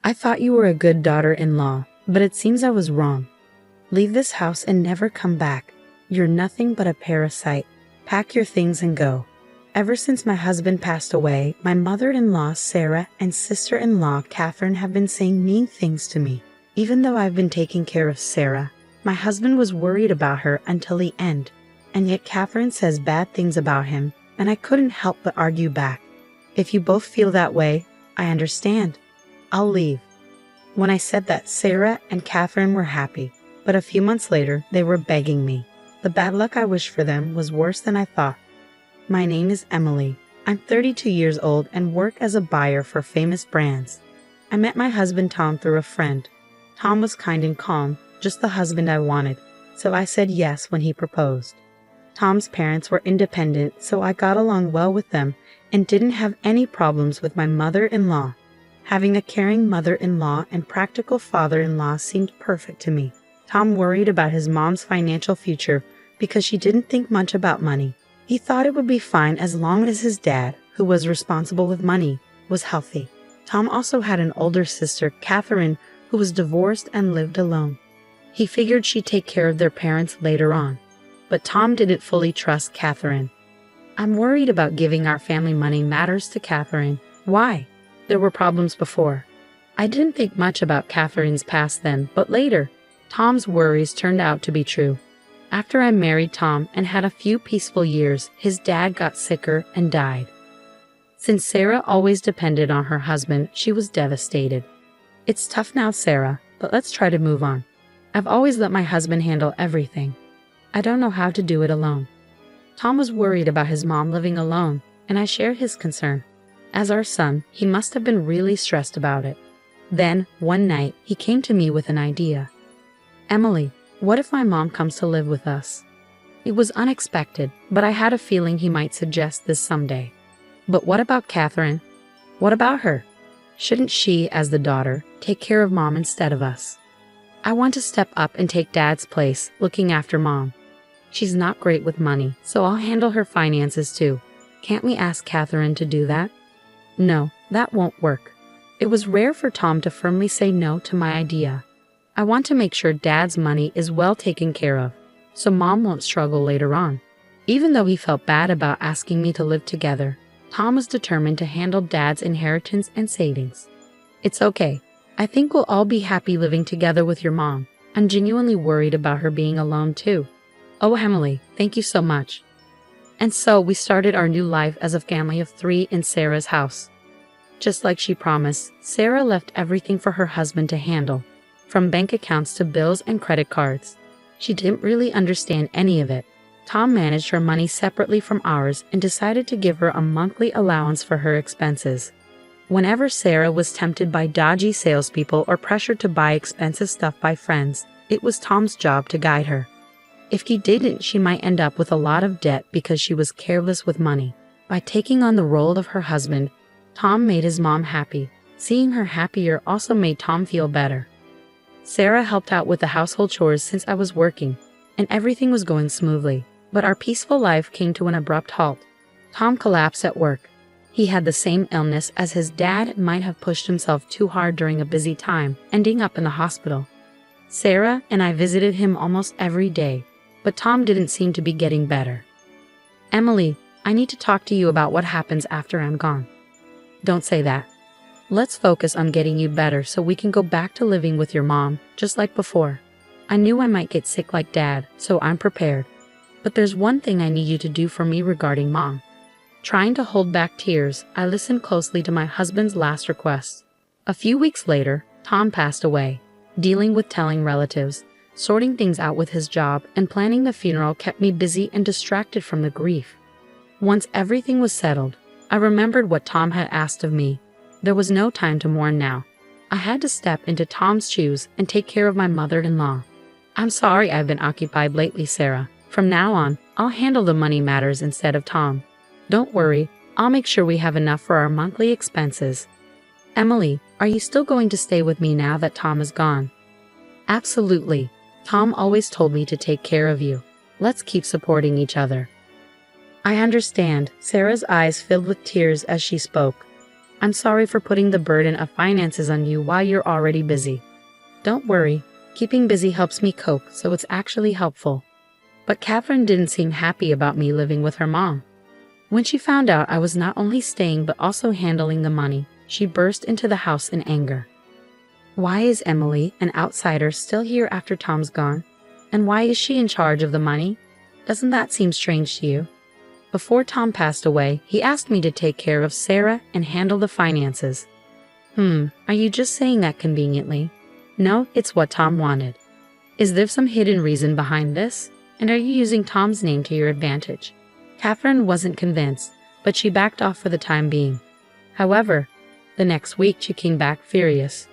I thought you were a good daughter-in-law, but it seems I was wrong. Leave this house and never come back. You're nothing but a parasite. Pack your things and go. Ever since my husband passed away, my mother-in-law Sarah and sister-in-law Catherine have been saying mean things to me. Even though I've been taking care of Sarah, my husband was worried about her until the end. And yet Catherine says bad things about him, and I couldn't help but argue back. If you both feel that way, I understand. I'll leave. When I said that, Sarah and Catherine were happy, but a few months later, they were begging me. The bad luck I wished for them was worse than I thought. My name is Emily. I'm 32 years old and work as a buyer for famous brands. I met my husband Tom through a friend. Tom was kind and calm, just the husband I wanted, so I said yes when he proposed. Tom's parents were independent, so I got along well with them and didn't have any problems with my mother-in-law. Having a caring mother-in-law and practical father-in-law seemed perfect to me. Tom worried about his mom's financial future because she didn't think much about money. He thought it would be fine as long as his dad, who was responsible with money, was healthy. Tom also had an older sister, Catherine, who was divorced and lived alone. He figured she'd take care of their parents later on. But Tom didn't fully trust Catherine. I'm worried about giving our family money matters to Catherine. Why? There were problems before. I didn't think much about Catherine's past then, but later, Tom's worries turned out to be true. After I married Tom and had a few peaceful years, his dad got sicker and died. Since Sarah always depended on her husband, she was devastated. It's tough now, Sarah, but let's try to move on. I've always let my husband handle everything. I don't know how to do it alone. Tom was worried about his mom living alone, and I shared his concern. As our son, he must have been really stressed about it. Then, one night, he came to me with an idea. Emily, what if my mom comes to live with us? It was unexpected, but I had a feeling he might suggest this someday. But what about Catherine? What about her? Shouldn't she, as the daughter, take care of mom instead of us? I want to step up and take dad's place, looking after mom. She's not great with money, so I'll handle her finances too. Can't we ask Catherine to do that? No, that won't work. It was rare for Tom to firmly say no to my idea. I want to make sure dad's money is well taken care of, so mom won't struggle later on. Even though he felt bad about asking me to live together, Tom was determined to handle dad's inheritance and savings. It's okay. I think we'll all be happy living together with your mom. I'm genuinely worried about her being alone too. Oh, Emily, thank you so much. And so we started our new life as a family of 3 in Sarah's house. Just like she promised, Sarah left everything for her husband to handle, from bank accounts to bills and credit cards. She didn't really understand any of it. Tom managed her money separately from ours and decided to give her a monthly allowance for her expenses. Whenever Sarah was tempted by dodgy salespeople or pressured to buy expensive stuff by friends, it was Tom's job to guide her. If he didn't, she might end up with a lot of debt because she was careless with money. By taking on the role of her husband, Tom made his mom happy. Seeing her happier also made Tom feel better. Sarah helped out with the household chores since I was working, and everything was going smoothly. But our peaceful life came to an abrupt halt. Tom collapsed at work. He had the same illness as his dad and might have pushed himself too hard during a busy time, ending up in the hospital. Sarah and I visited him almost every day, but Tom didn't seem to be getting better. Emily, I need to talk to you about what happens after I'm gone. Don't say that. Let's focus on getting you better so we can go back to living with your mom, just like before. I knew I might get sick like dad, so I'm prepared. But there's one thing I need you to do for me regarding mom. Trying to hold back tears, I listened closely to my husband's last request. A few weeks later, Tom passed away. Dealing with telling relatives, sorting things out with his job, and planning the funeral kept me busy and distracted from the grief. Once everything was settled, I remembered what Tom had asked of me. There was no time to mourn now. I had to step into Tom's shoes and take care of my mother-in-law. I'm sorry I've been occupied lately, Sarah. From now on, I'll handle the money matters instead of Tom. Don't worry, I'll make sure we have enough for our monthly expenses. Emily, are you still going to stay with me now that Tom is gone? Absolutely. Tom always told me to take care of you. Let's keep supporting each other. I understand. Sarah's eyes filled with tears as she spoke. I'm sorry for putting the burden of finances on you while you're already busy. Don't worry, keeping busy helps me cope, so it's actually helpful. But Catherine didn't seem happy about me living with her mom. When she found out I was not only staying but also handling the money, she burst into the house in anger. Why is Emily, an outsider, still here after Tom's gone? And why is she in charge of the money? Doesn't that seem strange to you? Before Tom passed away, he asked me to take care of Sarah and handle the finances. Are you just saying that conveniently? No, it's what Tom wanted. Is there some hidden reason behind this? And are you using Tom's name to your advantage? Catherine wasn't convinced, but she backed off for the time being. However, the next week she came back furious.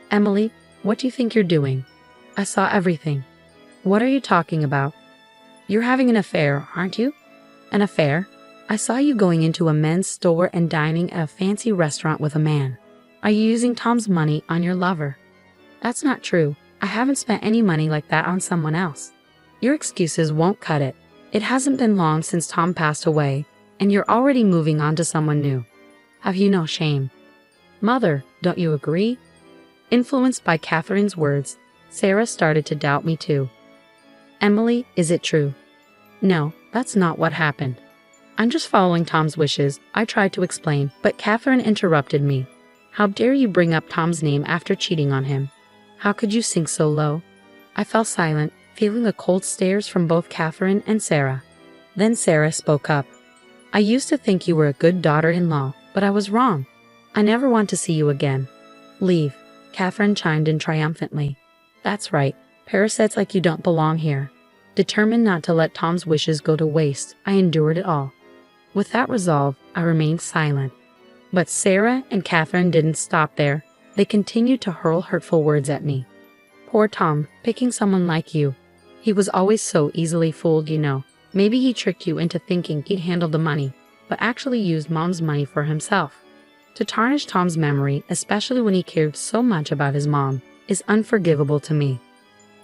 Emily, what do you think you're doing? I saw everything. What are you talking about? You're having an affair, aren't you? An affair? I saw you going into a men's store and dining at a fancy restaurant with a man. Are you using Tom's money on your lover? That's not true. I haven't spent any money like that on someone else. Your excuses won't cut it. It hasn't been long since Tom passed away, and you're already moving on to someone new. Have you no shame? Mother, don't you agree? Influenced by Catherine's words, Sarah started to doubt me too. Emily, is it true? No, that's not what happened. I'm just following Tom's wishes, I tried to explain, but Catherine interrupted me. How dare you bring up Tom's name after cheating on him? How could you sink so low? I fell silent, feeling the cold stares from both Catherine and Sarah. Then Sarah spoke up. I used to think you were a good daughter-in-law, but I was wrong. I never want to see you again. Leave, Catherine chimed in triumphantly. That's right, parasites like you don't belong here. Determined not to let Tom's wishes go to waste, I endured it all. With that resolve, I remained silent. But Sarah and Catherine didn't stop there. They continued to hurl hurtful words at me. Poor Tom, picking someone like you. He was always so easily fooled, you know. Maybe he tricked you into thinking he'd handle the money, but actually used Mom's money for himself. To tarnish Tom's memory, especially when he cared so much about his mom, is unforgivable to me.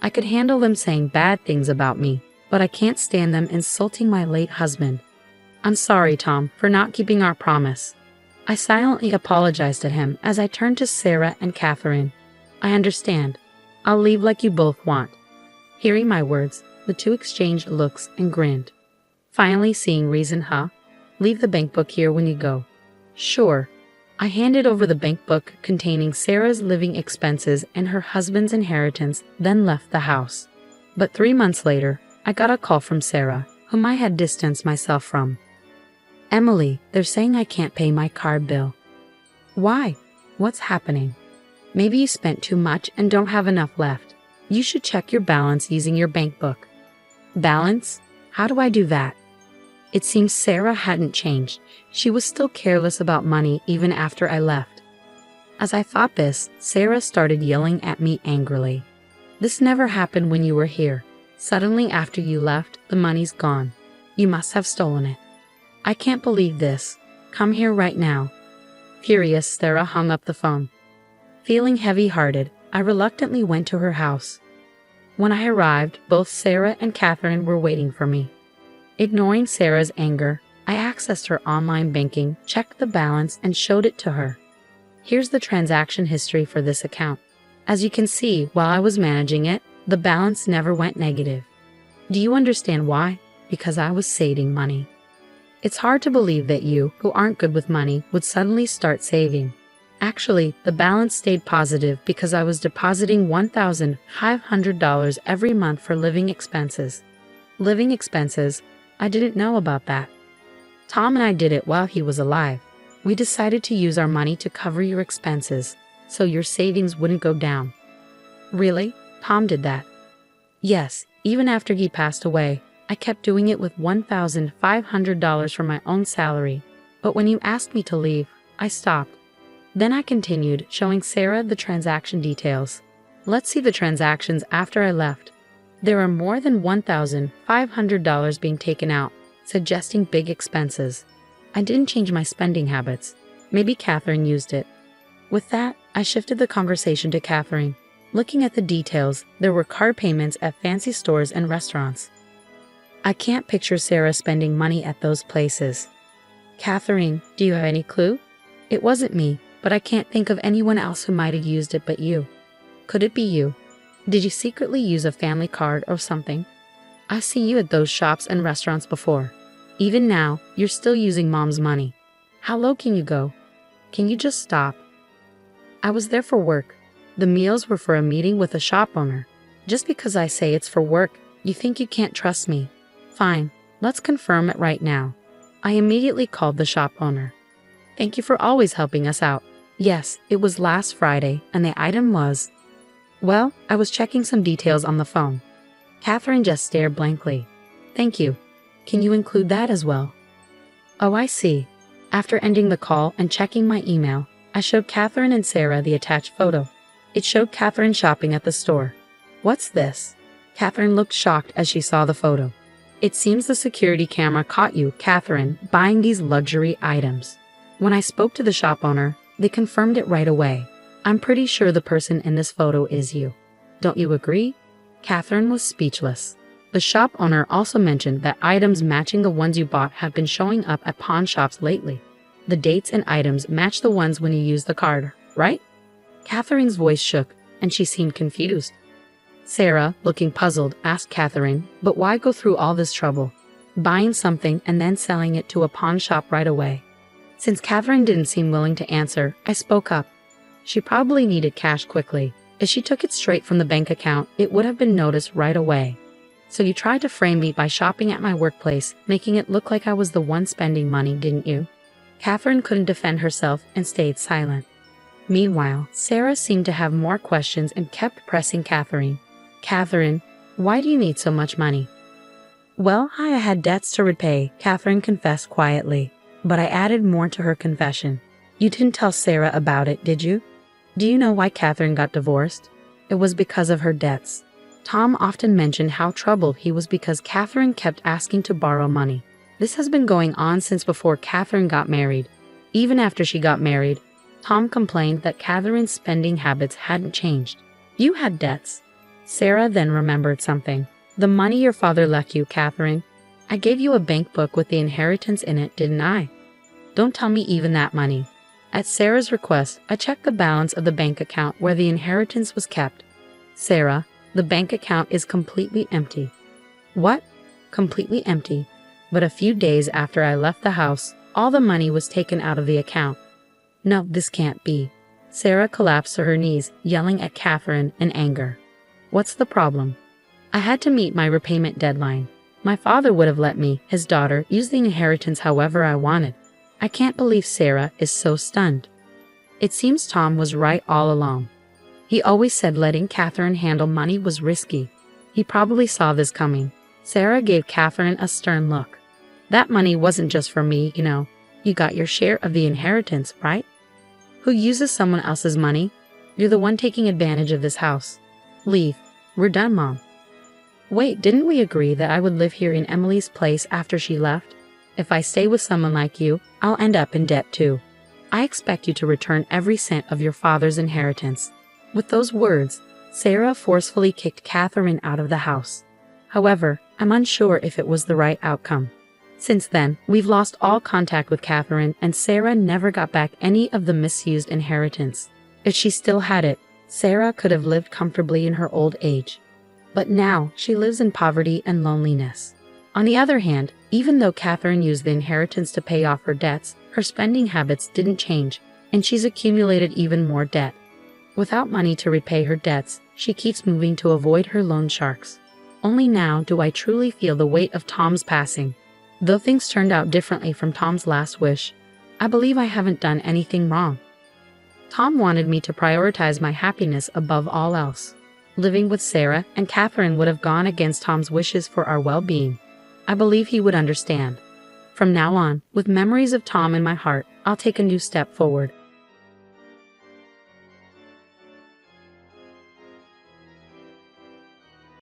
I could handle them saying bad things about me, but I can't stand them insulting my late husband. I'm sorry, Tom, for not keeping our promise. I silently apologized to him as I turned to Sarah and Catherine. I understand. I'll leave like you both want. Hearing my words, the two exchanged looks and grinned. Finally seeing reason, huh? Leave the bank book here when you go. Sure. I handed over the bank book containing Sarah's living expenses and her husband's inheritance, then left the house. But 3 months later, I got a call from Sarah, whom I had distanced myself from. Emily, they're saying I can't pay my card bill. Why? What's happening? Maybe you spent too much and don't have enough left. You should check your balance using your bank book. Balance? How do I do that? It seems Sarah hadn't changed. She was still careless about money even after I left. As I thought this, Sarah started yelling at me angrily. This never happened when you were here. Suddenly after you left, the money's gone. You must have stolen it. I can't believe this. Come here right now. Furious, Sarah hung up the phone. Feeling heavy-hearted, I reluctantly went to her house. When I arrived, both Sarah and Catherine were waiting for me. Ignoring Sarah's anger, I accessed her online banking, checked the balance, and showed it to her. Here's the transaction history for this account. As you can see, while I was managing it, the balance never went negative. Do you understand why? Because I was saving money. It's hard to believe that you, who aren't good with money, would suddenly start saving. Actually, the balance stayed positive because I was depositing $1,500 every month for living expenses. Living expenses? I didn't know about that. Tom and I did it while he was alive. We decided to use our money to cover your expenses, so your savings wouldn't go down. Really? Tom did that? Yes, even after he passed away, I kept doing it with $1,500 from my own salary. But when you asked me to leave, I stopped. Then I continued, showing Sarah the transaction details. Let's see the transactions after I left. There are more than $1,500 being taken out, suggesting big expenses. I didn't change my spending habits. Maybe Catherine used it. With that, I shifted the conversation to Catherine. Looking at the details, there were card payments at fancy stores and restaurants. I can't picture Sarah spending money at those places. Catherine, do you have any clue? It wasn't me, but I can't think of anyone else who might have used it but you. Could it be you? Did you secretly use a family card or something? I see you at those shops and restaurants before. Even now, you're still using mom's money. How low can you go? Can you just stop? I was there for work. The meals were for a meeting with a shop owner. Just because I say it's for work, you think you can't trust me. Fine, let's confirm it right now. I immediately called the shop owner. Thank you for always helping us out. Yes, it was last Friday, and the item was... Well, I was checking some details on the phone. Catherine just stared blankly. Thank you. Can you include that as well? Oh, I see. After ending the call and checking my email, I showed Catherine and Sarah the attached photo. It showed Catherine shopping at the store. What's this? Catherine looked shocked as she saw the photo. It seems the security camera caught you, Catherine, buying these luxury items. When I spoke to the shop owner, they confirmed it right away. I'm pretty sure the person in this photo is you. Don't you agree? Catherine was speechless. The shop owner also mentioned that items matching the ones you bought have been showing up at pawn shops lately. The dates and items match the ones when you used the card, right? Catherine's voice shook, and she seemed confused. Sarah, looking puzzled, asked Catherine, but why go through all this trouble? Buying something and then selling it to a pawn shop right away? Since Catherine didn't seem willing to answer, I spoke up. She probably needed cash quickly. If she took it straight from the bank account, it would have been noticed right away. So you tried to frame me by shopping at my workplace, making it look like I was the one spending money, didn't you? Catherine couldn't defend herself and stayed silent. Meanwhile, Sarah seemed to have more questions and kept pressing Catherine. Catherine, why do you need so much money? Well, I had debts to repay, Catherine confessed quietly. But I added more to her confession. You didn't tell Sarah about it, did you? Do you know why Catherine got divorced? It was because of her debts. Tom often mentioned how troubled he was because Catherine kept asking to borrow money. This has been going on since before Catherine got married. Even after she got married, Tom complained that Catherine's spending habits hadn't changed. You had debts. Sarah then remembered something. The money your father left you, Catherine. I gave you a bank book with the inheritance in it, didn't I? Don't tell me even that money. At Sarah's request, I checked the balance of the bank account where the inheritance was kept. Sarah, the bank account is completely empty. What? Completely empty. But a few days after I left the house, all the money was taken out of the account. No, this can't be. Sarah collapsed to her knees, yelling at Catherine in anger. What's the problem? I had to meet my repayment deadline. My father would have let me, his daughter, use the inheritance however I wanted. I can't believe Sarah is so stunned. It seems Tom was right all along. He always said letting Catherine handle money was risky. He probably saw this coming. Sarah gave Catherine a stern look. That money wasn't just for me, you know. You got your share of the inheritance, right? Who uses someone else's money? You're the one taking advantage of this house. Leave. We're done, Mom. Wait, didn't we agree that I would live here in Emily's place after she left? If I stay with someone like you, I'll end up in debt too. I expect you to return every cent of your father's inheritance. With those words, Sarah forcefully kicked Catherine out of the house. However, I'm unsure if it was the right outcome. Since then, we've lost all contact with Catherine, and Sarah never got back any of the misused inheritance. If she still had it, Sarah could have lived comfortably in her old age. But now, she lives in poverty and loneliness. On the other hand, even though Catherine used the inheritance to pay off her debts, her spending habits didn't change, and she's accumulated even more debt. Without money to repay her debts, she keeps moving to avoid her loan sharks. Only now do I truly feel the weight of Tom's passing. Though things turned out differently from Tom's last wish, I believe I haven't done anything wrong. Tom wanted me to prioritize my happiness above all else. Living with Sarah and Catherine would have gone against Tom's wishes for our well-being. I believe he would understand. From now on, with memories of Tom in my heart, I'll take a new step forward.